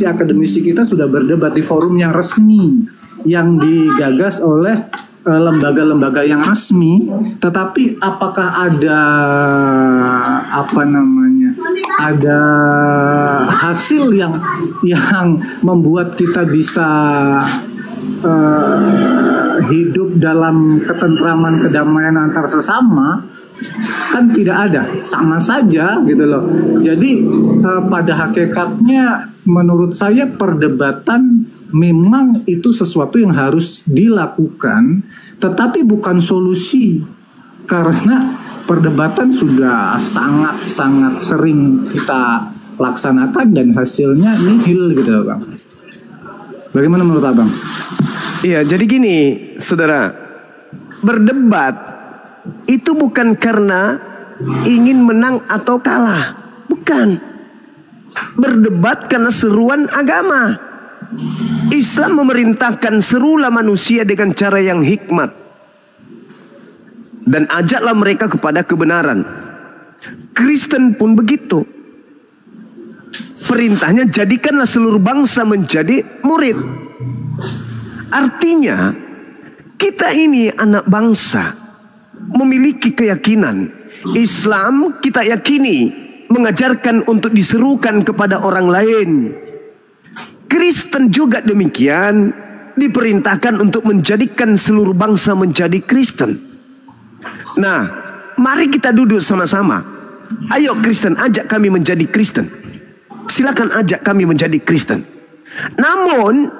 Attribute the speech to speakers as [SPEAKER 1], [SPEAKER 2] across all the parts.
[SPEAKER 1] akademisi kita sudah berdebat di forum yang resmi, yang digagas oleh lembaga-lembaga yang resmi. Tetapi apakah ada ada hasil yang membuat kita bisa hidup dalam ketentraman, kedamaian antar sesama? Kan tidak ada, sama saja gitu loh. Jadi pada hakikatnya menurut saya perdebatan memang itu sesuatu yang harus dilakukan, tetapi bukan solusi, karena perdebatan sudah sangat-sangat sering kita laksanakan dan hasilnya nihil gitu loh, Bang. Bagaimana menurut Abang?
[SPEAKER 2] Iya, jadi gini, saudara, berdebat itu bukan karena ingin menang atau kalah, bukan. Berdebat karena seruan agama. Islam memerintahkan serulah manusia dengan cara yang hikmat dan ajaklah mereka kepada kebenaran. Kristen pun begitu. Perintahnya jadikanlah seluruh bangsa menjadi murid. Artinya kita ini anak bangsa, memiliki keyakinan. Islam kita yakini mengajarkan untuk diserukan kepada orang lain. Kristen juga demikian, diperintahkan untuk menjadikan seluruh bangsa menjadi Kristen. Nah, mari kita duduk sama-sama. Ayo Kristen, ajak kami menjadi Kristen. Silakan ajak kami menjadi Kristen. Namun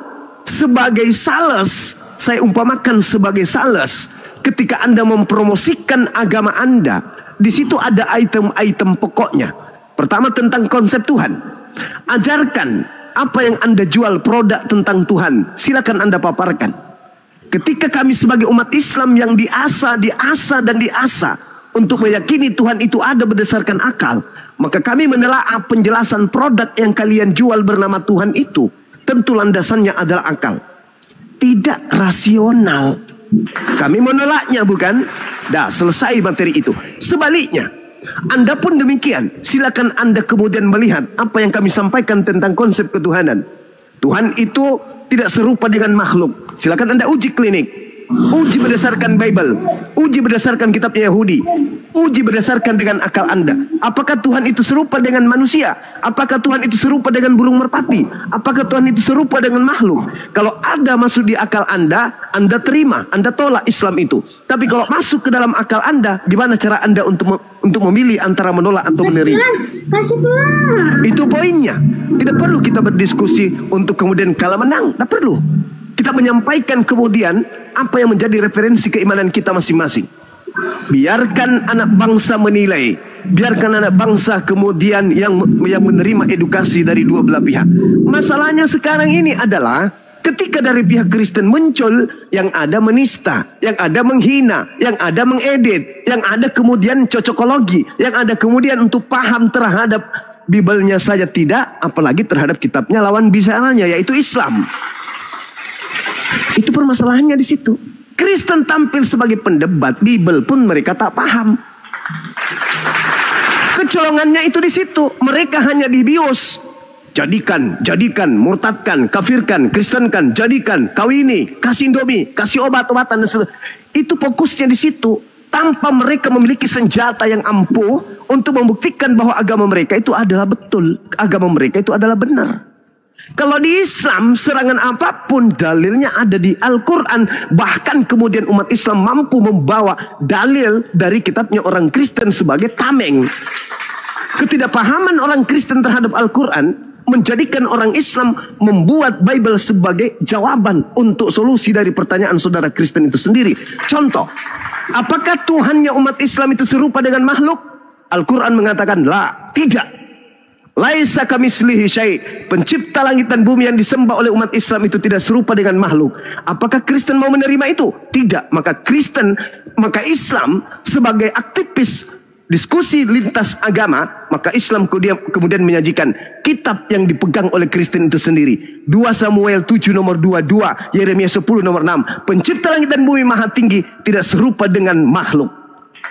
[SPEAKER 2] sebagai sales, saya umpamakan sebagai sales, ketika Anda mempromosikan agama Anda, di situ ada item-item pokoknya. Pertama tentang konsep Tuhan. Ajarkan apa yang Anda jual, produk tentang Tuhan. Silakan Anda paparkan. Ketika kami sebagai umat Islam yang diasah untuk meyakini Tuhan itu ada berdasarkan akal, maka kami menelaah penjelasan produk yang kalian jual bernama Tuhan itu. Tentu landasannya adalah akal, tidak rasional. Kami menolaknya, bukan? Dah selesai materi itu. Sebaliknya, Anda pun demikian. Silakan Anda kemudian melihat apa yang kami sampaikan tentang konsep ketuhanan. Tuhan itu tidak serupa dengan makhluk. Silakan Anda uji klinik. Uji berdasarkan Bible. Uji berdasarkan kitabnya Yahudi. Uji berdasarkan dengan akal Anda. Apakah Tuhan itu serupa dengan manusia? Apakah Tuhan itu serupa dengan burung merpati? Apakah Tuhan itu serupa dengan makhluk? Kalau ada masuk di akal Anda terima, Anda tolak Islam itu. Tapi kalau masuk ke dalam akal Anda, gimana cara Anda untuk memilih antara menolak atau menerima?
[SPEAKER 3] Kasih pelan.
[SPEAKER 2] Itu poinnya. Tidak perlu kita berdiskusi untuk kemudian kalah menang. Tidak perlu. Kita menyampaikan kemudian apa yang menjadi referensi keimanan kita masing-masing. Biarkan anak bangsa menilai. Biarkan anak bangsa kemudian yang menerima edukasi dari dua belah pihak. Masalahnya sekarang ini adalah ketika dari pihak Kristen muncul, yang ada menista, yang ada menghina, yang ada mengedit, yang ada kemudian cocokologi, yang ada kemudian untuk paham terhadap Bible-nya saja tidak, apalagi terhadap kitabnya lawan bicaranya, yaitu Islam. Itu permasalahannya di situ. Kristen tampil sebagai pendebat, Bible pun mereka tak paham. Kecolongannya itu di situ. Mereka hanya dibius. Jadikan, murtadkan, kafirkan, kristenkan, jadikan, kawini, kasih indomie, kasih obat-obatan dan sebagainya. Itu fokusnya di situ. Tanpa mereka memiliki senjata yang ampuh untuk membuktikan bahwa agama mereka itu adalah betul. Agama mereka itu adalah benar. Kalau di Islam, serangan apapun dalilnya ada di Al-Quran. Bahkan kemudian umat Islam mampu membawa dalil dari kitabnya orang Kristen sebagai tameng. Ketidakpahaman orang Kristen terhadap Al-Quran menjadikan orang Islam membuat Bible sebagai jawaban untuk solusi dari pertanyaan saudara Kristen itu sendiri. Contoh, apakah Tuhannya umat Islam itu serupa dengan makhluk? Al-Quran mengatakan, la, tidak. Laisa kamitslihi syai'. Pencipta langit dan bumi yang disembah oleh umat Islam itu tidak serupa dengan makhluk. Apakah Kristen mau menerima itu? Tidak. Maka Islam sebagai aktivis diskusi lintas agama, maka Islam kemudian menyajikan kitab yang dipegang oleh Kristen itu sendiri. 2 Samuel 7 nomor 22, Yeremia 10 nomor 6. Pencipta langit dan bumi maha tinggi tidak serupa dengan makhluk.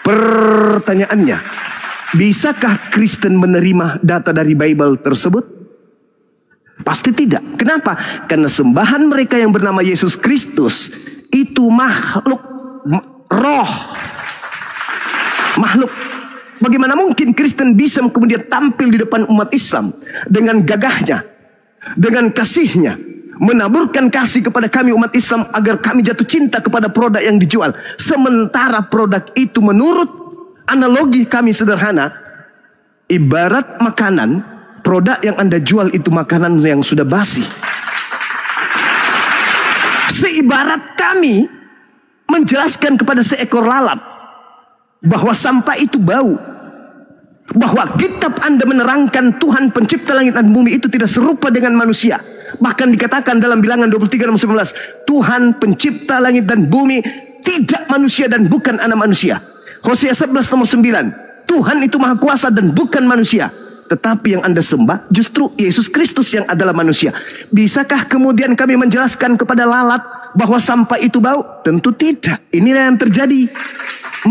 [SPEAKER 2] Pertanyaannya, bisakah Kristen menerima data dari Bible tersebut? Pasti tidak. Kenapa? Karena sembahan mereka yang bernama Yesus Kristus itu makhluk, roh, makhluk. Bagaimana mungkin Kristen bisa kemudian tampil di depan umat Islam dengan gagahnya, dengan kasihnya, menaburkan kasih kepada kami umat Islam agar kami jatuh cinta kepada produk yang dijual, sementara produk itu menurut analogi kami sederhana ibarat makanan. Produk yang Anda jual itu makanan yang sudah basi. Seibarat kami menjelaskan kepada seekor lalat bahwa sampah itu bau, bahwa kitab Anda menerangkan Tuhan pencipta langit dan bumi itu tidak serupa dengan manusia. Bahkan dikatakan dalam Bilangan 23 nomor 19, Tuhan pencipta langit dan bumi tidak manusia dan bukan anak manusia. Hosea 11 nomor 9, Tuhan itu maha kuasa dan bukan manusia. Tetapi yang Anda sembah justru Yesus Kristus yang adalah manusia. Bisakah kemudian kami menjelaskan kepada lalat bahwa sampah itu bau? Tentu tidak. Inilah yang terjadi.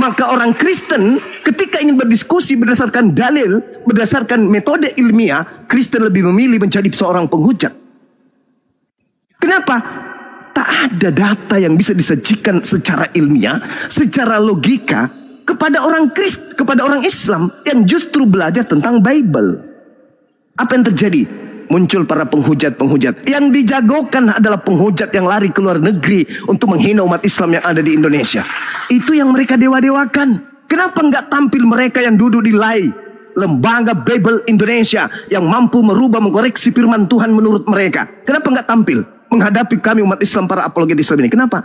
[SPEAKER 2] Maka orang Kristen ketika ingin berdiskusi berdasarkan dalil, berdasarkan metode ilmiah, Kristen lebih memilih menjadi seorang penghujat. Kenapa? Tak ada data yang bisa disajikan secara ilmiah, secara logika kepada orang Kristen, kepada orang Islam yang justru belajar tentang Bible. Apa yang terjadi? Muncul para penghujat-penghujat. Yang dijagokan adalah penghujat yang lari ke luar negeri untuk menghina umat Islam yang ada di Indonesia. Itu yang mereka dewa-dewakan. Kenapa nggak tampil mereka yang duduk di LAI, Lembaga Bible Indonesia, yang mampu merubah, mengkoreksi firman Tuhan menurut mereka? Kenapa nggak tampil menghadapi kami umat Islam, para apologet Islam ini? Kenapa?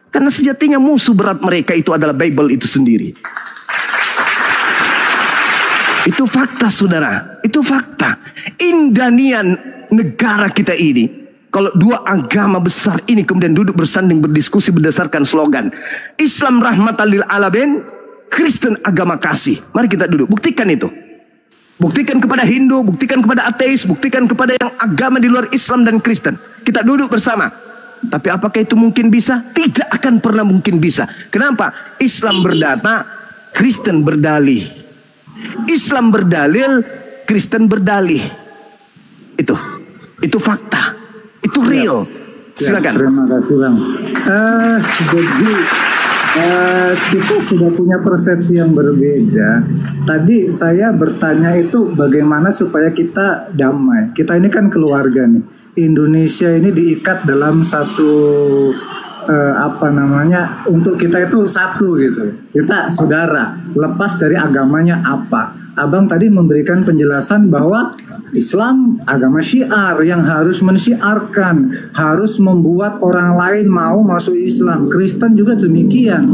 [SPEAKER 2] Karena sejatinya musuh berat mereka itu adalah Bible itu sendiri. Itu fakta, saudara. Itu fakta. Indanian negara kita ini, kalau dua agama besar ini kemudian duduk bersanding berdiskusi berdasarkan slogan Islam rahmatan lil alamin, Kristen agama kasih. Mari kita duduk, buktikan itu. Buktikan kepada Hindu, buktikan kepada ateis, buktikan kepada yang agama di luar Islam dan Kristen. Kita duduk bersama. Tapi apakah itu mungkin bisa? Tidak akan pernah mungkin bisa. Kenapa? Islam berdata, Kristen berdalih. Islam berdalil, Kristen berdalih. Itu fakta. Itu real. Silakan.
[SPEAKER 1] Ya, terima kasih Bang. Jadi kita sudah punya persepsi yang berbeda. Tadi saya bertanya itu bagaimana supaya kita damai. Kita ini kan keluarga nih. Indonesia ini diikat dalam satu untuk kita itu satu gitu. Kita saudara, lepas dari agamanya apa. Abang tadi memberikan penjelasan bahwa Islam agama syiar yang harus mensyiarkan, harus membuat orang lain mau masuk Islam. Kristen juga demikian.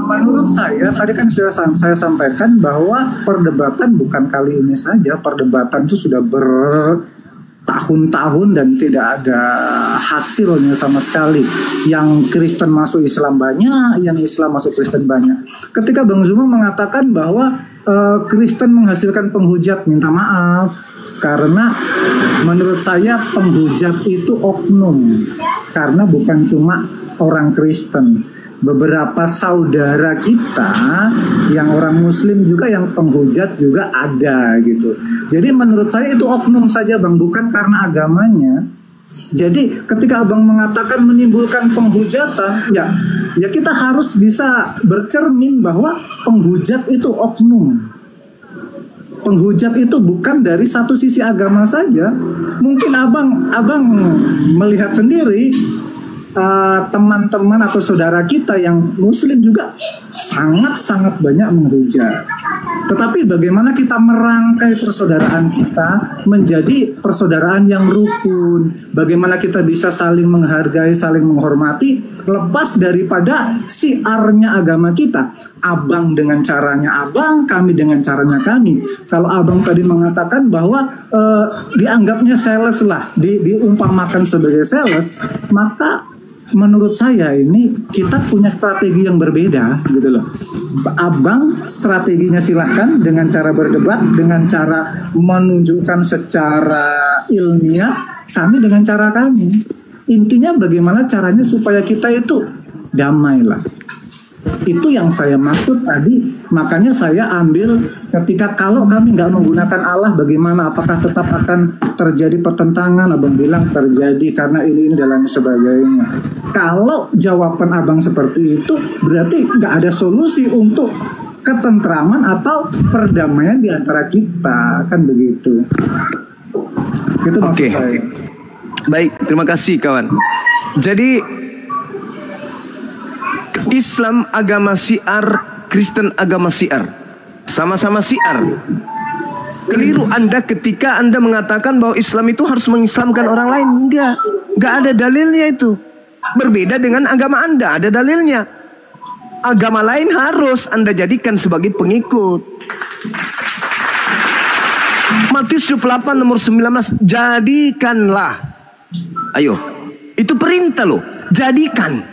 [SPEAKER 1] Menurut saya tadi kan sudah saya sampaikan bahwa perdebatan bukan kali ini saja. Perdebatan itu sudah bertahun-tahun dan tidak ada hasilnya sama sekali. Yang Kristen masuk Islam banyak, yang Islam masuk Kristen banyak. Ketika Bang Zuma mengatakan bahwa Kristen menghasilkan penghujat, minta maaf, karena menurut saya penghujat itu oknum, karena bukan cuma orang Kristen. Beberapa saudara kita yang orang Muslim juga yang penghujat juga ada gitu. Jadi menurut saya itu oknum saja Bang, bukan karena agamanya. Jadi ketika Abang mengatakan menimbulkan penghujatan, ya kita harus bisa bercermin bahwa penghujat itu oknum. Penghujat itu bukan dari satu sisi agama saja. Mungkin abang melihat sendiri teman-teman atau saudara kita yang Muslim juga sangat-sangat banyak menghujat. Tetapi bagaimana kita merangkai persaudaraan kita menjadi persaudaraan yang rukun? Bagaimana kita bisa saling menghargai, saling menghormati, lepas daripada siarnya agama kita. Abang dengan caranya abang, kami dengan caranya kami. Kalau abang tadi mengatakan bahwa dianggapnya sales lah, diumpamakan sebagai sales, maka menurut saya ini kita punya strategi yang berbeda gitu loh. Abang strateginya silahkan dengan cara berdebat, dengan cara menunjukkan secara ilmiah, kami dengan cara kami. Intinya bagaimana caranya supaya kita itu damai lah. Itu yang saya maksud tadi. Makanya saya ambil Ketika kalau kami nggak menggunakan Allah, bagaimana? Apakah tetap akan terjadi pertentangan? Abang bilang terjadi karena ini dan lain sebagainya. Kalau jawaban abang seperti itu, berarti nggak ada solusi untuk ketentraman atau perdamaian di antara kita, kan begitu? Itu maksud saya.
[SPEAKER 2] Baik, terima kasih kawan. Jadi Islam agama syiar, Kristen agama syiar. Sama-sama syiar. Keliru Anda ketika Anda mengatakan bahwa Islam itu harus mengislamkan orang lain. Enggak ada dalilnya itu. Berbeda dengan agama Anda, ada dalilnya. Agama lain harus Anda jadikan sebagai pengikut. Matius 28 nomor 19, jadikanlah. Ayo, itu perintah loh, jadikan.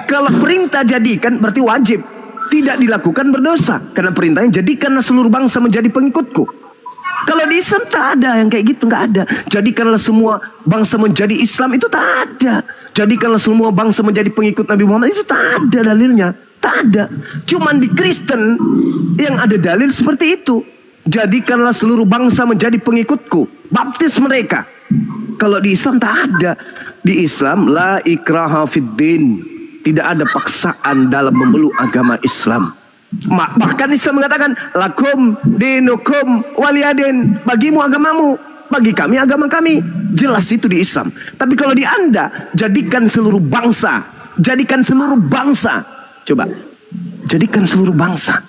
[SPEAKER 2] Kalau perintah jadikan berarti wajib. Tidak dilakukan berdosa. Karena perintahnya jadikanlah seluruh bangsa menjadi pengikutku. Kalau di Islam tak ada yang kayak gitu, nggak ada. Jadikanlah semua bangsa menjadi Islam, itu tak ada. Jadikanlah semua bangsa menjadi pengikut Nabi Muhammad, itu tak ada dalilnya. Tak ada. Cuman di Kristen yang ada dalil seperti itu. Jadikanlah seluruh bangsa menjadi pengikutku. Baptis mereka. Kalau di Islam tak ada. Di Islam la ikraha fid din. Tidak ada paksaan dalam memeluk agama Islam. Bahkan Islam mengatakan lakum dinukum waliyadin. Bagimu agamamu, bagi kami agama kami. Jelas itu di Islam. Tapi kalau di Anda, jadikan seluruh bangsa. Jadikan seluruh bangsa. Coba, jadikan seluruh bangsa.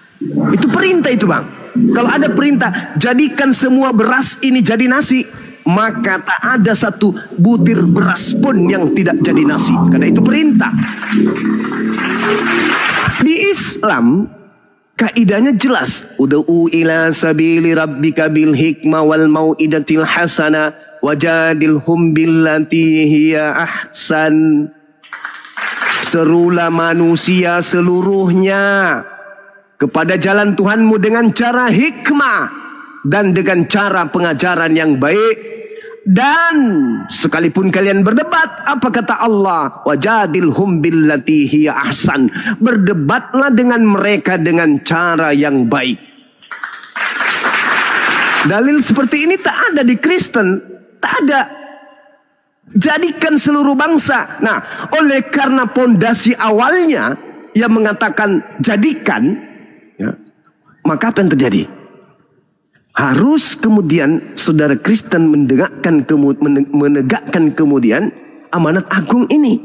[SPEAKER 2] Itu perintah itu bang. Kalau ada perintah, jadikan semua beras ini jadi nasi, maka tak ada satu butir beras pun yang tidak jadi nasi. Karena itu perintah. Di Islam, kaidahnya jelas. Ud'u ila sabili rabbika bil hikmah wal mau'idatil hasana wajadilhum billati hiya ahsan. Serulah manusia seluruhnya kepada jalan Tuhanmu dengan cara hikmah dan dengan cara pengajaran yang baik. Dan sekalipun kalian berdebat, apa kata Allah? Wajadilhum billati hiya ahsan. Berdebatlah dengan mereka dengan cara yang baik. Dalil seperti ini tak ada di Kristen. Tak ada. Jadikan seluruh bangsa. Nah, oleh karena pondasi awalnya yang mengatakan jadikan, ya, maka apa yang terjadi? Harus kemudian saudara Kristen menegakkan kemudian amanat agung ini.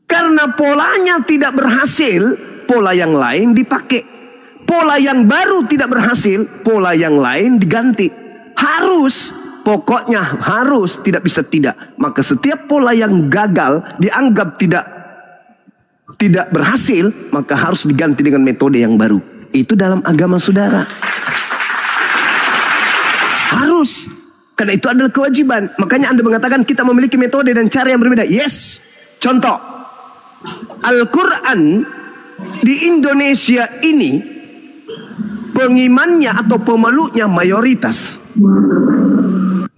[SPEAKER 2] Karena polanya tidak berhasil, pola yang lain dipakai. Pola yang baru tidak berhasil, pola yang lain diganti. Harus, pokoknya harus, tidak bisa tidak. Maka setiap pola yang gagal dianggap tidak berhasil, maka harus diganti dengan metode yang baru. Itu dalam agama saudara. Harus. Karena itu adalah kewajiban. Makanya Anda mengatakan kita memiliki metode dan cara yang berbeda. Yes. Contoh. Al-Quran di Indonesia ini pengimannya atau pemeluknya mayoritas.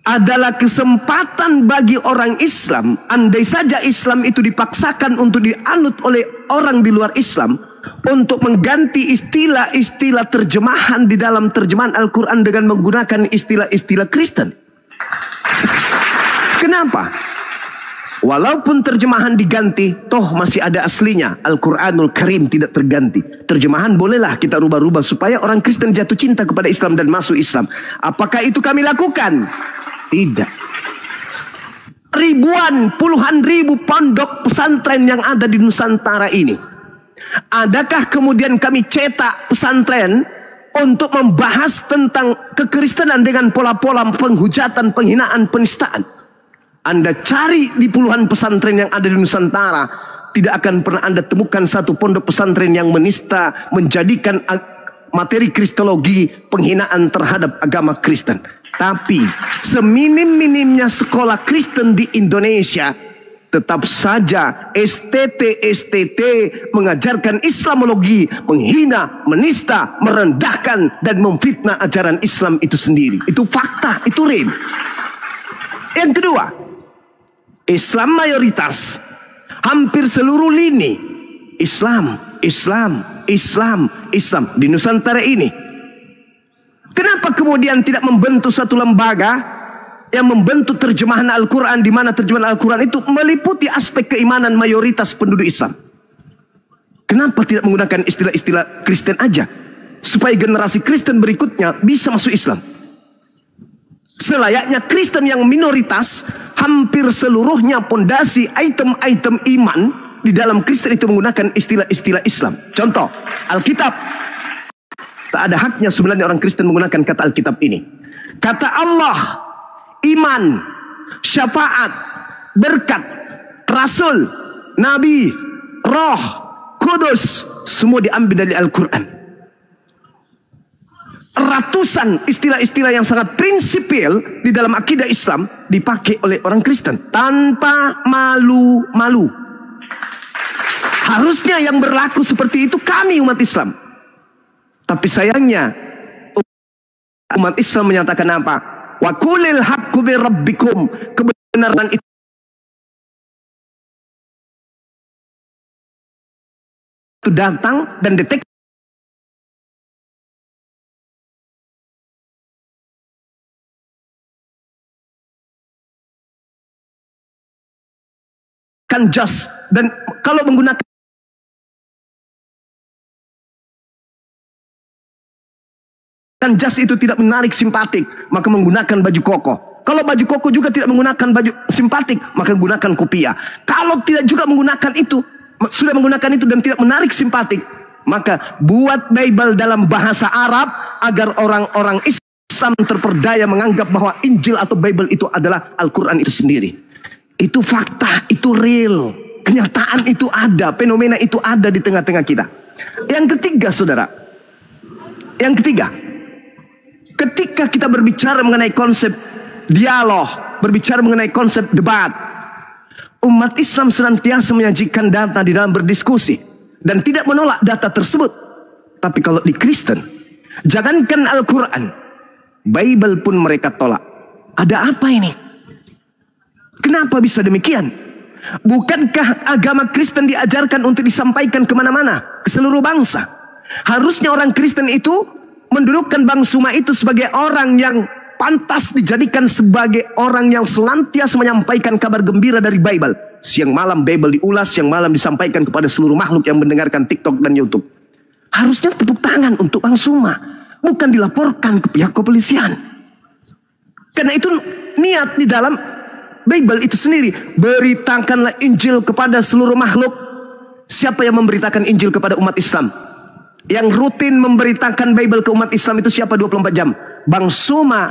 [SPEAKER 2] Adalah kesempatan bagi orang Islam. Andai saja Islam itu dipaksakan untuk dianut oleh orang di luar Islam, untuk mengganti istilah-istilah terjemahan di dalam terjemahan Al-Quran dengan menggunakan istilah-istilah Kristen. Kenapa? Walaupun terjemahan diganti, toh masih ada aslinya. Al-Quranul Karim tidak terganti. Terjemahan bolehlah kita rubah-rubah supaya orang Kristen jatuh cinta kepada Islam dan masuk Islam. Apakah itu kami lakukan? Tidak. Ribuan, puluhan ribu pondok pesantren yang ada di Nusantara ini, adakah kemudian kami cetak pesantren untuk membahas tentang kekristenan dengan pola-pola penghujatan, penghinaan, penistaan? Anda cari di puluhan pesantren yang ada di Nusantara, tidak akan pernah Anda temukan satu pondok pesantren yang menista, menjadikan materi kristologi penghinaan terhadap agama Kristen. Tapi seminim-minimnya sekolah Kristen di Indonesia, tetap saja STT mengajarkan Islamologi, menghina, menista, merendahkan dan memfitnah ajaran Islam itu sendiri. Itu fakta, itu real. Yang kedua, Islam mayoritas, hampir seluruh lini Islam di Nusantara ini. Kenapa kemudian tidak membentuk satu lembaga yang membentuk terjemahan Al-Quran, di mana terjemahan Al-Quran itu meliputi aspek keimanan mayoritas penduduk Islam? Kenapa tidak menggunakan istilah-istilah Kristen aja, supaya generasi Kristen berikutnya bisa masuk Islam? Selayaknya Kristen yang minoritas, hampir seluruhnya pondasi item-item iman di dalam Kristen itu menggunakan istilah-istilah Islam. Contoh, Alkitab. Tak ada haknya sebenarnya orang Kristen menggunakan kata Alkitab ini. Kata Allah, iman, syafaat, berkat, rasul, nabi, roh, kudus, semua diambil dari Al-Quran. Ratusan istilah-istilah yang sangat prinsipil di dalam akidah Islam dipakai oleh orang Kristen tanpa malu-malu. Harusnya yang berlaku seperti itu kami umat Islam. Tapi sayangnya umat Islam menyatakan apa? Wa qulil haqqu bi rabbikum, kebenaran itu datang dan detek kan just, dan kalau menggunakan jas itu tidak menarik simpatik, maka menggunakan baju koko. Kalau baju koko juga tidak menggunakan baju simpatik, maka gunakan kopiah. Kalau tidak juga menggunakan itu, sudah menggunakan itu dan tidak menarik simpatik, maka buat Bible dalam bahasa Arab agar orang-orang Islam terperdaya menganggap bahwa Injil atau Bible itu adalah Al-Quran itu sendiri. Itu fakta, itu real. Kenyataan itu ada, fenomena itu ada di tengah-tengah kita. Yang ketiga, saudara. Yang ketiga, ketika kita berbicara mengenai konsep dialog, berbicara mengenai konsep debat, umat Islam senantiasa menyajikan data di dalam berdiskusi dan tidak menolak data tersebut. Tapi kalau di Kristen, jangankan Al-Quran, Bible pun mereka tolak. Ada apa ini? Kenapa bisa demikian? Bukankah agama Kristen diajarkan untuk disampaikan kemana-mana, ke seluruh bangsa? Harusnya orang Kristen itu mendudukkan Bang Suma itu sebagai orang yang pantas dijadikan sebagai orang yang senantiasa menyampaikan kabar gembira dari Bible. Siang malam Bible diulas, siang malam disampaikan kepada seluruh makhluk yang mendengarkan TikTok dan YouTube. Harusnya tepuk tangan untuk Bang Suma, bukan dilaporkan ke pihak kepolisian. Karena itu niat di dalam Bible itu sendiri. Beritakanlah Injil kepada seluruh makhluk. Siapa yang memberitakan Injil kepada umat Islam? Yang rutin memberitakan Bible ke umat Islam itu siapa 24 jam? Bang Suma.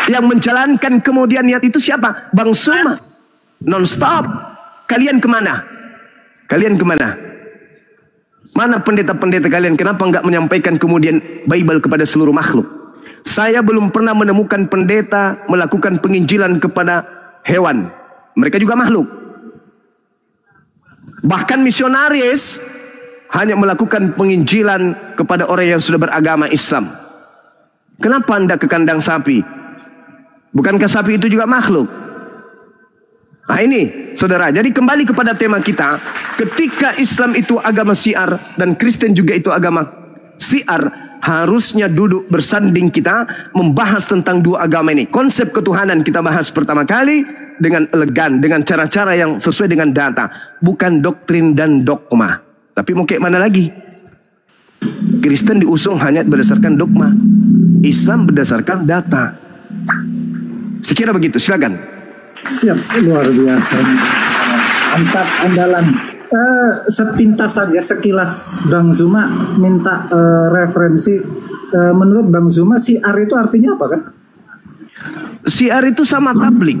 [SPEAKER 2] Yang menjalankan kemudian niat itu siapa? Bang Suma. Non-stop. Kalian kemana? Kalian kemana? Mana pendeta-pendeta kalian? Kenapa enggak menyampaikan kemudian Bible kepada seluruh makhluk? Saya belum pernah menemukan pendeta melakukan penginjilan kepada hewan. Mereka juga makhluk. Bahkan misionaris hanya melakukan penginjilan kepada orang yang sudah beragama Islam. Kenapa Anda ke kandang sapi? Bukankah sapi itu juga makhluk? Nah ini saudara, jadi kembali kepada tema kita. Ketika Islam itu agama syiar dan Kristen juga itu agama syiar, harusnya duduk bersanding kita membahas tentang dua agama ini. Konsep ketuhanan kita bahas pertama kali dengan elegan, dengan cara-cara yang sesuai dengan data, bukan doktrin dan dogma. Tapi mau kayak mana lagi? Kristen diusung hanya berdasarkan dogma, Islam berdasarkan data. Sekira begitu, silakan.
[SPEAKER 1] Siap, luar biasa. Mantap, andalan. Sepintas saja, sekilas Bang Zuma minta referensi. Menurut Bang Zuma, syiar itu artinya apa kan?
[SPEAKER 2] Syiar itu sama tablik.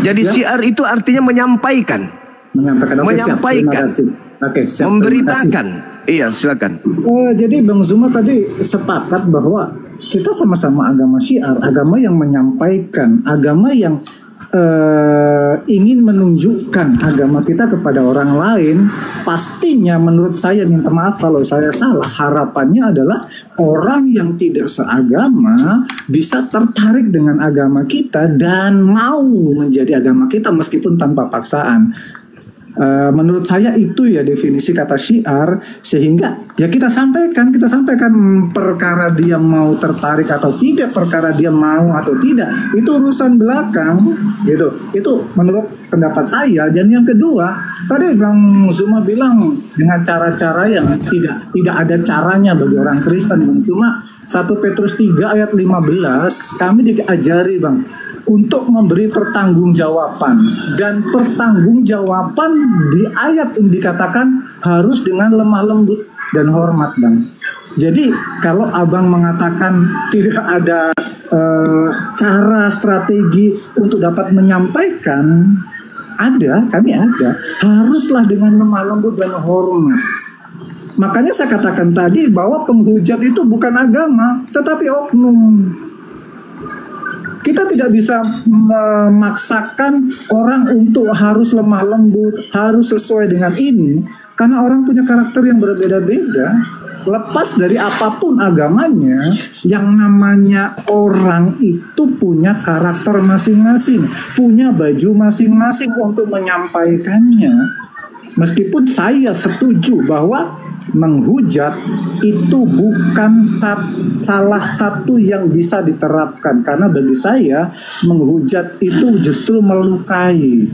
[SPEAKER 2] Jadi ya? Syiar itu artinya menyampaikan. Menyampaikan. Oke, menyampaikan. Siap. Oke, siap. Memberitakan. Iya, silakan.
[SPEAKER 1] Jadi Bang Zuma tadi sepakat bahwa kita sama-sama agama syiar, agama yang menyampaikan, agama yang ingin menunjukkan agama kita kepada orang lain. Pastinya menurut saya, minta maaf kalau saya salah, harapannya adalah orang yang tidak seagama bisa tertarik dengan agama kita dan mau menjadi agama kita meskipun tanpa paksaan. Menurut saya itu ya definisi kata syiar, sehingga ya kita sampaikan perkara dia mau tertarik atau tidak, perkara dia mau atau tidak, itu urusan belakang gitu. Itu menurut pendapat saya. Dan yang kedua, tadi Bang Zuma bilang dengan cara-cara yang tidak ada caranya bagi orang Kristen. Bang Zuma 1 Petrus 3 ayat 15 kami diajari Bang untuk memberi pertanggungjawaban, dan pertanggungjawaban di ayat ini dikatakan harus dengan lemah lembut dan hormat Bang. Jadi kalau Abang mengatakan tidak ada cara strategi untuk dapat menyampaikan, kami ada, haruslah dengan lemah lembut dan hormat. Makanya saya katakan tadi bahwa penghujat itu bukan agama, tetapi oknum. Kita tidak bisa memaksakan orang untuk harus lemah lembut, harus sesuai dengan ini, karena orang punya karakter yang berbeda-beda. Lepas dari apapun agamanya, yang namanya orang itu punya karakter masing-masing, punya baju masing-masing untuk menyampaikannya. Meskipun saya setuju bahwa menghujat itu bukan salah satu yang bisa diterapkan, karena bagi saya menghujat itu justru melukai.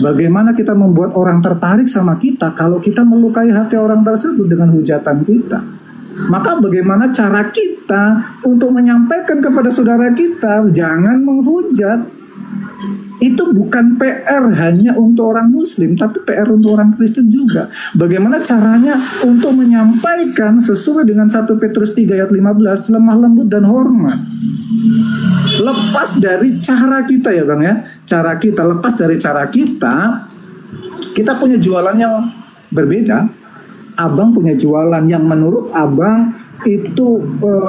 [SPEAKER 1] Bagaimana kita membuat orang tertarik sama kita kalau kita melukai hati orang tersebut dengan hujatan kita? Maka bagaimana cara kita untuk menyampaikan kepada saudara kita jangan menghujat? Itu bukan PR hanya untuk orang Muslim, tapi PR untuk orang Kristen juga. Bagaimana caranya untuk menyampaikan sesuai dengan 1 Petrus 3 ayat 15, lemah lembut dan hormat. Lepas dari cara kita ya Bang ya, lepas dari cara kita punya jualan yang berbeda. Abang punya jualan yang menurut Abang itu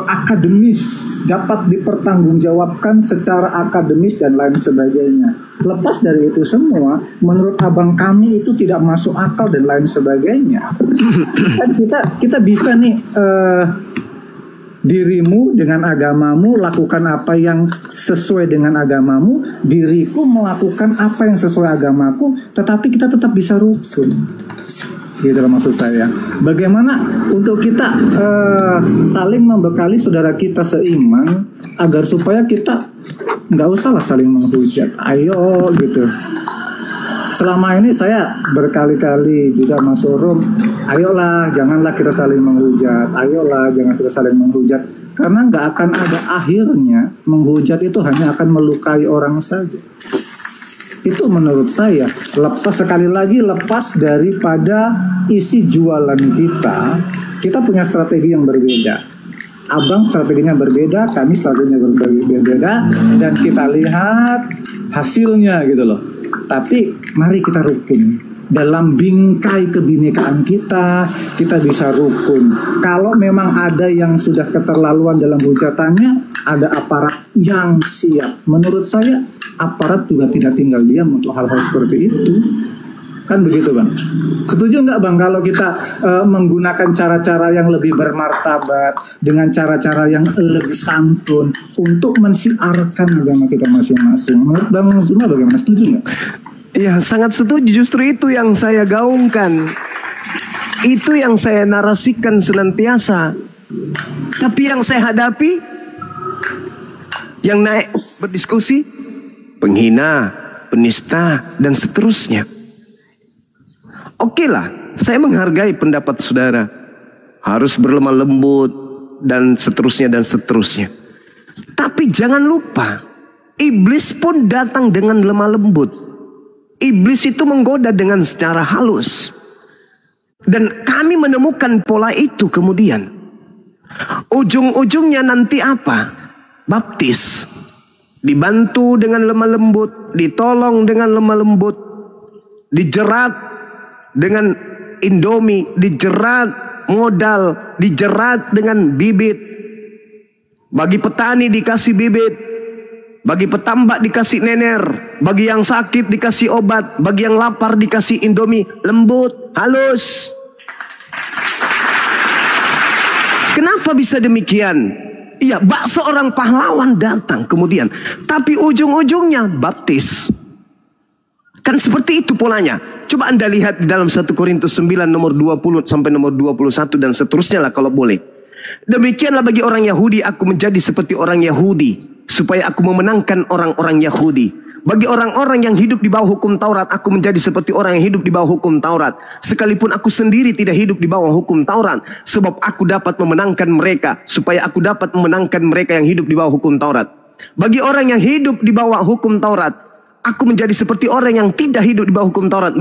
[SPEAKER 1] akademis, dapat dipertanggungjawabkan secara akademis dan lain sebagainya. Lepas dari itu semua, menurut Abang kami itu tidak masuk akal dan lain sebagainya. Kan kita bisa nih, dirimu dengan agamamu lakukan apa yang sesuai dengan agamamu, diriku melakukan apa yang sesuai agamaku, tetapi kita tetap bisa rukun. Gitu maksud saya. Bagaimana untuk kita saling membekali saudara kita seiman, agar supaya kita nggak usahlah saling menghujat. Ayo gitu. Selama ini saya berkali-kali juga masuk room, ayolah janganlah kita saling menghujat, ayolah jangan kita saling menghujat, karena nggak akan ada akhirnya. Menghujat itu hanya akan melukai orang saja. Itu menurut saya. Sekali lagi lepas daripada isi jualan kita punya strategi yang berbeda. Abang strateginya berbeda, kami strateginya berbeda, dan kita lihat hasilnya gitu loh. Tapi mari kita rukun. Dalam bingkai kebinekaan kita bisa rukun. Kalau memang ada yang sudah keterlaluan dalam hujatannya, ada aparat yang siap. Menurut saya aparat juga tidak tinggal diam untuk hal-hal seperti itu. Kan begitu Bang? Setuju nggak Bang kalau kita menggunakan cara-cara yang lebih bermartabat, dengan cara-cara yang lebih santun untuk mensiarkan agama kita masing-masing? Menurut Bang Zuma bagaimana? Setuju nggak?
[SPEAKER 2] Ya, sangat setuju. Justru itu yang saya gaungkan, itu yang saya narasikan senantiasa. Tapi yang saya hadapi, yang naik berdiskusi, penghina, penista, dan seterusnya. Oke lah, saya menghargai pendapat saudara, harus berlemah lembut, dan seterusnya, dan seterusnya. Tapi jangan lupa, iblis pun datang dengan lemah lembut. Iblis itu menggoda dengan secara halus. Dan kami menemukan pola itu kemudian. Ujung-ujungnya nanti apa? Baptis. Dibantu dengan lemah lembut, ditolong dengan lemah lembut, dijerat dengan Indomie, dijerat modal, dijerat dengan bibit. Bagi petani dikasih bibit, bagi petambak dikasih nener, bagi yang sakit dikasih obat, bagi yang lapar dikasih Indomie, lembut, halus. Kenapa bisa demikian? Iya, seorang pahlawan datang kemudian, tapi ujung-ujungnya baptis. Kan seperti itu polanya. Coba Anda lihat di dalam 1 Korintus 9 nomor 20 sampai nomor 21 dan seterusnya lah kalau boleh. Demikianlah bagi orang Yahudi aku menjadi seperti orang Yahudi, supaya aku memenangkan orang-orang Yahudi. Bagi orang-orang yang hidup di bawah hukum Taurat, aku menjadi seperti orang yang hidup di bawah hukum Taurat. Sekalipun aku sendiri tidak hidup di bawah hukum Taurat, sebab aku dapat memenangkan mereka, supaya aku dapat memenangkan mereka yang hidup di bawah hukum Taurat. Bagi orang yang hidup di bawah hukum Taurat, aku menjadi seperti orang yang tidak hidup di bawah hukum Taurat.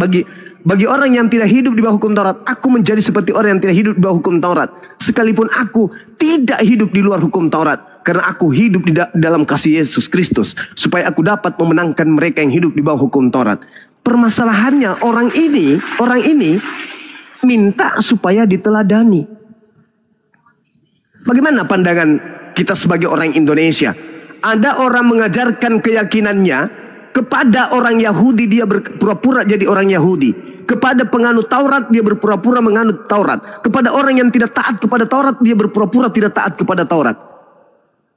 [SPEAKER 2] Bagi orang yang tidak hidup di bawah hukum Taurat, aku menjadi seperti orang yang tidak hidup di bawah hukum Taurat. Sekalipun aku tidak hidup di luar hukum Taurat, karena aku hidup di dalam kasih Yesus Kristus, supaya aku dapat memenangkan mereka yang hidup di bawah hukum Taurat. Permasalahannya orang ini minta supaya diteladani. Bagaimana pandangan kita sebagai orang Indonesia? Ada orang mengajarkan keyakinannya kepada orang Yahudi, dia berpura-pura jadi orang Yahudi. Kepada penganut Taurat, dia berpura-pura menganut Taurat. Kepada orang yang tidak taat kepada Taurat, dia berpura-pura tidak taat kepada Taurat.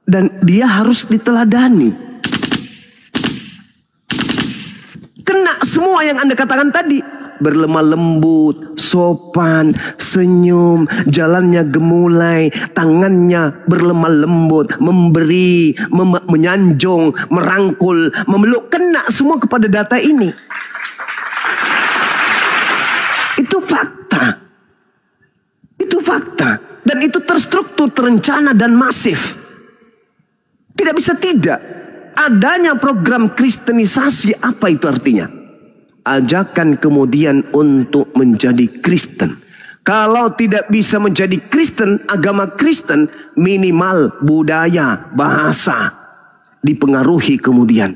[SPEAKER 2] Dan dia harus diteladani. Kena semua yang Anda katakan tadi. Berlemah lembut, sopan, senyum, jalannya gemulai, tangannya berlemah lembut, memberi, menyanjung, merangkul, memeluk. Kena semua kepada data ini. Itu fakta. Itu fakta. Dan itu terstruktur, terencana, dan masif. Tidak bisa tidak. Adanya program kristenisasi, apa itu artinya? Ajakan kemudian untuk menjadi Kristen. Kalau tidak bisa menjadi Kristen, agama Kristen, minimal budaya, bahasa dipengaruhi kemudian.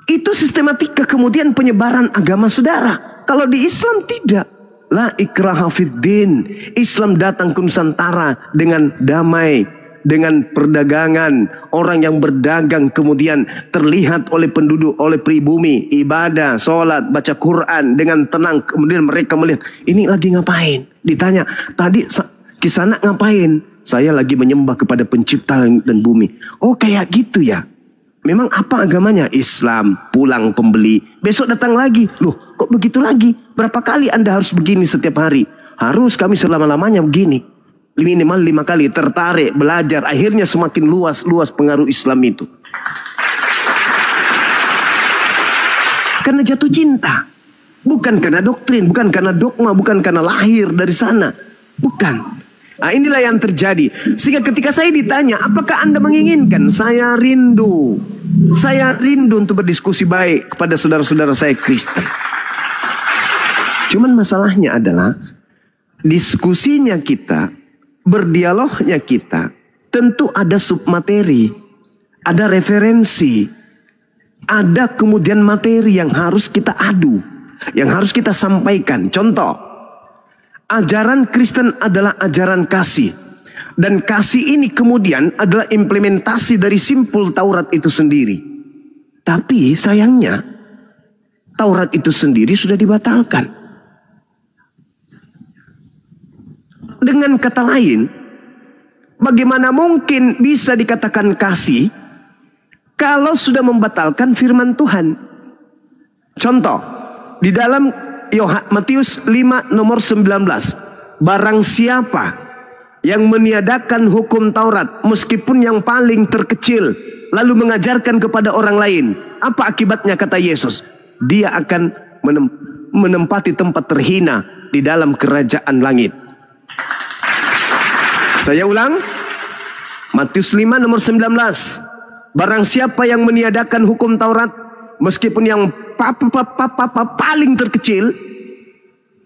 [SPEAKER 2] Itu sistematika kemudian penyebaran agama saudara. Kalau di Islam tidak. La ikraha fiddin. Islam datang ke Nusantara dengan damai, dengan perdagangan. Orang yang berdagang kemudian terlihat oleh penduduk, oleh pribumi, ibadah, sholat, baca Quran dengan tenang. Kemudian mereka melihat, ini lagi ngapain? Ditanya, tadi kisana ngapain? Saya lagi menyembah kepada pencipta dan bumi. Oh kayak gitu ya. Memang apa agamanya? Islam. Pulang pembeli, besok datang lagi. Loh kok begitu lagi? Berapa kali Anda harus begini setiap hari? Harus kami selama-lamanya begini. Minimal 5 kali. Tertarik, belajar. Akhirnya semakin luas pengaruh Islam itu. Karena jatuh cinta. Bukan karena doktrin, bukan karena dogma, bukan karena lahir dari sana. Bukan. Nah, inilah yang terjadi. Sehingga ketika saya ditanya, apakah Anda menginginkan? Saya rindu. Saya rindu untuk berdiskusi baik kepada saudara-saudara saya Kristen. Cuman masalahnya adalah diskusinya kita, berdialognya kita, tentu ada submateri, ada referensi, ada kemudian materi yang harus kita adu, yang harus kita sampaikan. Contoh, ajaran Kristen adalah ajaran kasih. Dan kasih ini kemudian adalah implementasi dari simpul Taurat itu sendiri. Tapi sayangnya, Taurat itu sendiri sudah dibatalkan. Dengan kata lain, bagaimana mungkin bisa dikatakan kasih kalau sudah membatalkan firman Tuhan? Contoh, di dalam Matius 5 nomor 19. Barang siapa yang meniadakan hukum Taurat, meskipun yang paling terkecil, lalu mengajarkan kepada orang lain, apa akibatnya kata Yesus? Dia akan menempati tempat terhina di dalam kerajaan langit. Saya ulang, Matius 5 nomor 19. Barang siapa yang meniadakan hukum Taurat, meskipun yang paling terkecil,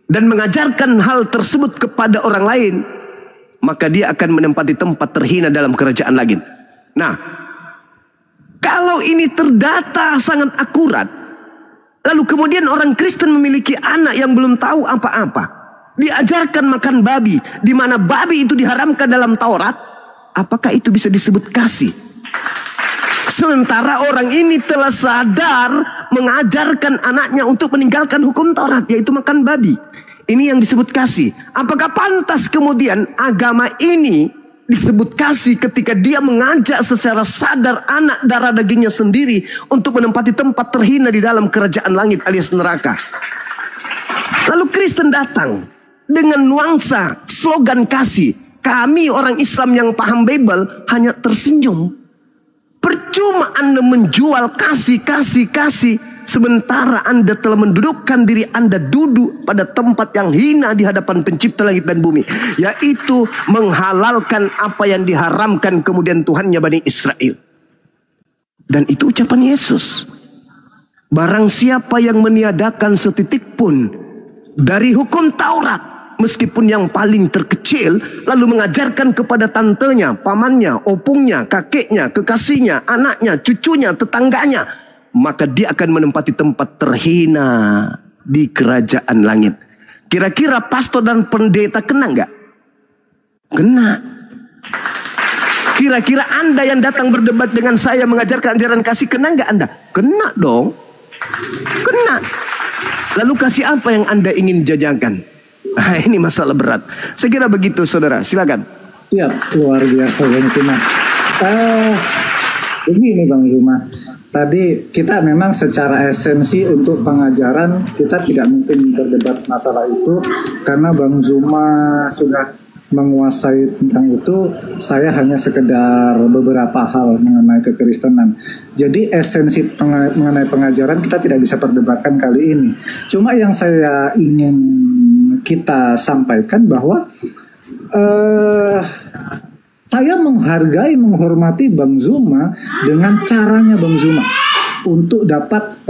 [SPEAKER 2] dan mengajarkan hal tersebut kepada orang lain, maka dia akan menempati tempat terhina dalam kerajaan langit. Nah, kalau ini terdata sangat akurat, lalu kemudian orang Kristen memiliki anak yang belum tahu apa-apa, diajarkan makan babi, di mana babi itu diharamkan dalam Taurat, apakah itu bisa disebut kasih? Sementara orang ini telah sadar mengajarkan anaknya untuk meninggalkan hukum Taurat, yaitu makan babi. Ini yang disebut kasih. Apakah pantas kemudian agama ini disebut kasih ketika dia mengajak secara sadar anak darah dagingnya sendiri untuk menempati tempat terhina di dalam kerajaan langit alias neraka. Lalu Kristen datang dengan nuansa slogan kasih. Kami orang Islam yang paham Bible hanya tersenyum. Percuma Anda menjual kasih, sementara Anda telah mendudukkan diri Anda duduk pada tempat yang hina di hadapan pencipta langit dan bumi, yaitu menghalalkan apa yang diharamkan kemudian Tuhannya Bani Israel. Dan itu ucapan Yesus. Barang siapa yang meniadakan setitik pun dari hukum Taurat, meskipun yang paling terkecil, lalu mengajarkan kepada tantenya, pamannya, opungnya, kakeknya, kekasihnya, anaknya, cucunya, tetangganya, maka dia akan menempati tempat terhina di kerajaan langit. Kira-kira pastor dan pendeta kena nggak? Kena. Kira-kira Anda yang datang berdebat dengan saya mengajarkan ajaran kasih, kena nggak Anda? Kena dong. Kena. Lalu kasih apa yang Anda ingin jajakan? Nah, ini masalah berat. Saya kira begitu, saudara. Silakan.
[SPEAKER 1] Siap, luar biasa Bang Zuma. Begini Bang Zuma. Tadi kita memang secara esensi untuk pengajaran kita tidak mungkin berdebat masalah itu karena Bang Zuma sudah menguasai tentang itu. Saya hanya sekedar beberapa hal mengenai kekristenan. Jadi esensi mengenai pengajaran kita tidak bisa perdebatkan kali ini. Cuma yang saya ingin kita sampaikan bahwa saya menghargai, menghormati Bang Zuma dengan caranya Bang Zuma untuk dapat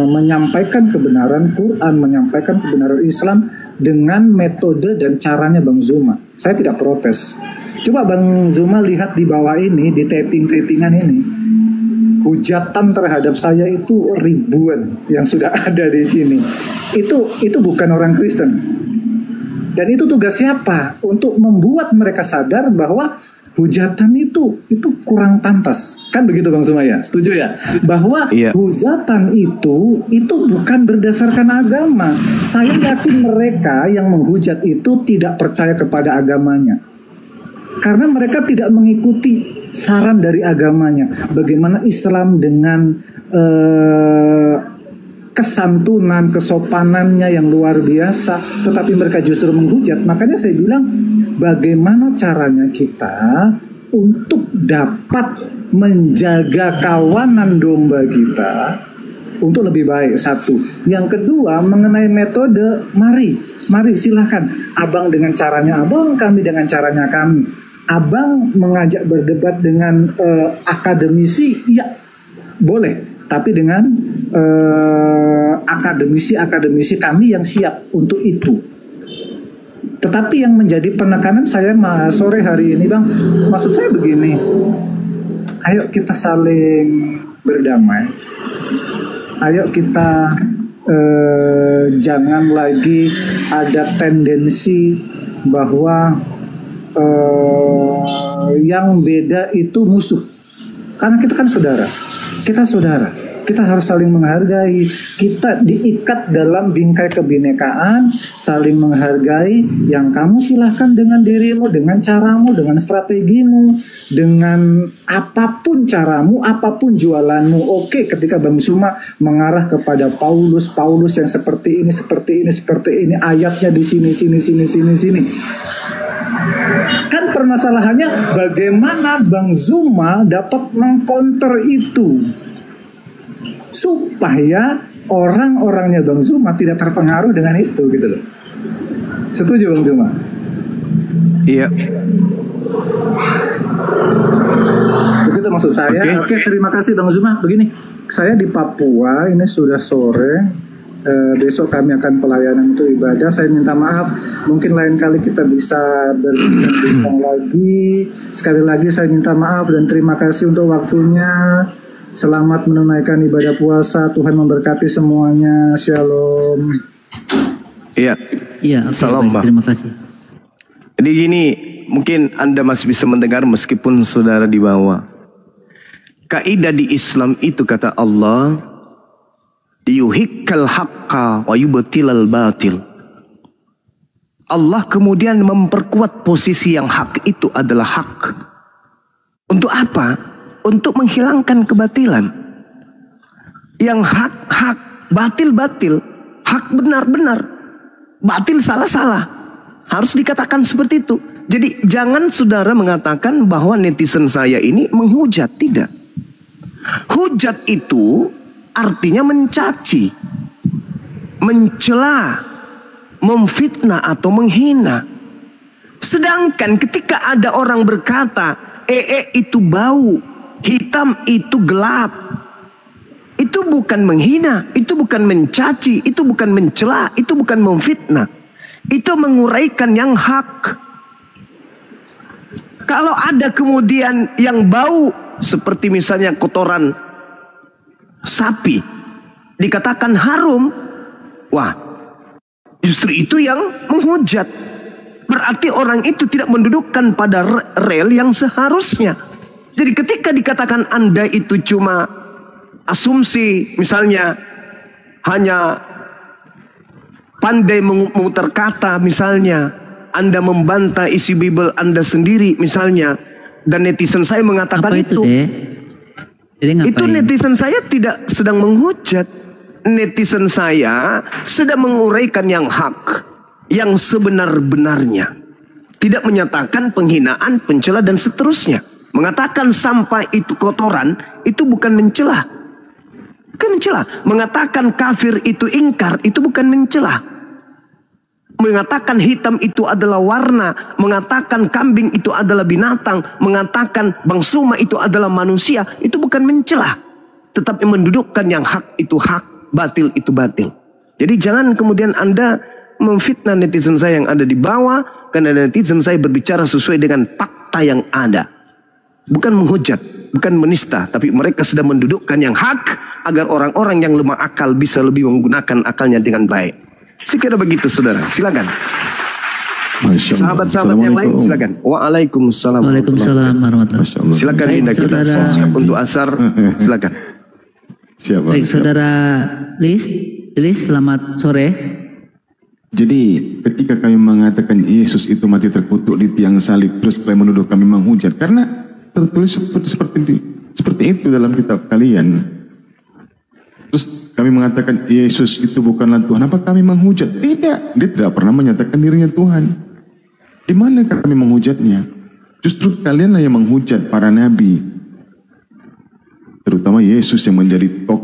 [SPEAKER 1] menyampaikan kebenaran Quran, menyampaikan kebenaran Islam dengan metode dan caranya Bang Zuma. Saya tidak protes. Coba Bang Zuma lihat di bawah ini, di taping-tapingan ini, hujatan terhadap saya itu ribuan yang sudah ada di sini. Itu bukan orang Kristen. Dan itu tugas siapa? Untuk membuat mereka sadar bahwa hujatan itu kurang pantas. Kan begitu Bang Zuma ya? Setuju ya? Bahwa hujatan itu bukan berdasarkan agama. Saya yakin mereka yang menghujat itu tidak percaya kepada agamanya. Karena mereka tidak mengikuti saran dari agamanya. Bagaimana Islam dengan kesantunan, kesopanannya yang luar biasa, tetapi mereka justru menghujat. Makanya saya bilang, bagaimana caranya kita untuk dapat menjaga kawanan domba kita untuk lebih baik. Satu. Yang kedua, mengenai metode, mari silahkan. Abang dengan caranya abang, kami dengan caranya kami. Abang mengajak berdebat dengan akademisi, ya boleh. Tapi dengan akademisi kami yang siap untuk itu. Tetapi yang menjadi penekanan saya sore hari ini Bang, maksud saya begini, ayo kita saling berdamai, ayo kita jangan lagi ada tendensi bahwa yang beda itu musuh. Karena kita kan saudara. Kita saudara, kita harus saling menghargai. Kita diikat dalam bingkai kebinekaan, saling menghargai. Yang kamu silahkan dengan dirimu, dengan caramu, dengan strategimu, dengan apapun caramu, apapun jualanmu. Oke, ketika Bang Zuma mengarah kepada Paulus yang seperti ini, ayatnya di sini. Kan permasalahannya bagaimana Bang Zuma dapat mengcounter itu supaya orang-orangnya Bang Zuma tidak terpengaruh dengan itu gitu loh. Setuju Bang Zuma?
[SPEAKER 2] Iya.
[SPEAKER 1] Begitu maksud saya. Oke, terima kasih Bang Zuma. Begini, saya di Papua, ini sudah sore. Besok kami akan pelayanan untuk ibadah. Saya minta maaf, mungkin lain kali kita bisa berbincang lagi. Sekali lagi saya minta maaf dan terima kasih untuk waktunya. Selamat menunaikan ibadah puasa. Tuhan memberkati semuanya. Shalom.
[SPEAKER 2] Iya.
[SPEAKER 4] Iya.
[SPEAKER 2] Salam Bang.
[SPEAKER 4] Terima kasih.
[SPEAKER 2] Jadi gini, mungkin Anda masih bisa mendengar meskipun saudara di bawah. Kaidah di Islam itu kata Allah, yuhikkal haqqa wa yubtilal batil. Allah kemudian memperkuat posisi yang hak itu adalah hak. Untuk apa? Untuk menghilangkan kebatilan. Yang hak, hak. Batil, batil. Hak, benar, benar. Batil, salah, salah. Harus dikatakan seperti itu. Jadi jangan saudara mengatakan bahwa netizen saya ini menghujat. Tidak. Hujat itu artinya mencaci, mencela, memfitnah atau menghina. Sedangkan ketika ada orang berkata, itu bau, hitam itu gelap, itu bukan menghina, itu bukan mencaci, itu bukan mencela, itu bukan memfitnah. Itu menguraikan yang hak. Kalau ada kemudian yang bau, seperti misalnya kotoran sapi, dikatakan harum, wah, justru itu yang menghujat. Berarti orang itu tidak mendudukkan pada rel yang seharusnya. Jadi ketika dikatakan Anda itu cuma asumsi, misalnya hanya pandai memutar kata, misalnya Anda membantah isi Bible Anda sendiri misalnya, dan netizen saya mengatakan itu netizen saya tidak sedang menghujat. Netizen saya sedang menguraikan yang hak, yang sebenar-benarnya. Tidak menyatakan penghinaan, pencela dan seterusnya. Mengatakan sampah itu kotoran, itu bukan mencela. Bukan mencela. Mengatakan kafir itu ingkar, itu bukan mencela. Mengatakan hitam itu adalah warna, mengatakan kambing itu adalah binatang, mengatakan bang suma itu adalah manusia, itu bukan mencela, tetapi mendudukkan yang hak itu hak, batil itu batil. Jadi jangan kemudian Anda memfitnah netizen saya yang ada di bawah, karena netizen saya berbicara sesuai dengan fakta yang ada, bukan menghujat, bukan menista, tapi mereka sedang mendudukkan yang hak agar orang-orang yang lemah akal bisa lebih menggunakan akalnya dengan baik. Sekira begitu saudara, silakan. Sahabat-sahabat yang lain silakan. Waalaikumsalam.
[SPEAKER 4] Waalaikumsalam warahmatullahi wabarakatuh.
[SPEAKER 2] Silakan Dinda, kita siap untuk asar. Silakan.
[SPEAKER 5] Siap.
[SPEAKER 4] Baik, saudara Liz, selamat sore.
[SPEAKER 5] Jadi ketika kami mengatakan Yesus itu mati terkutuk di tiang salib, terus kalian menuduh kami menghujat, karena tertulis seperti itu dalam kitab kalian. Terus kami mengatakan Yesus itu bukanlah Tuhan, apa kami menghujat? Tidak, dia tidak pernah menyatakan dirinya Tuhan. Di mana kami menghujatnya? Justru kalianlah yang menghujat para nabi, terutama Yesus yang menjadi tokoh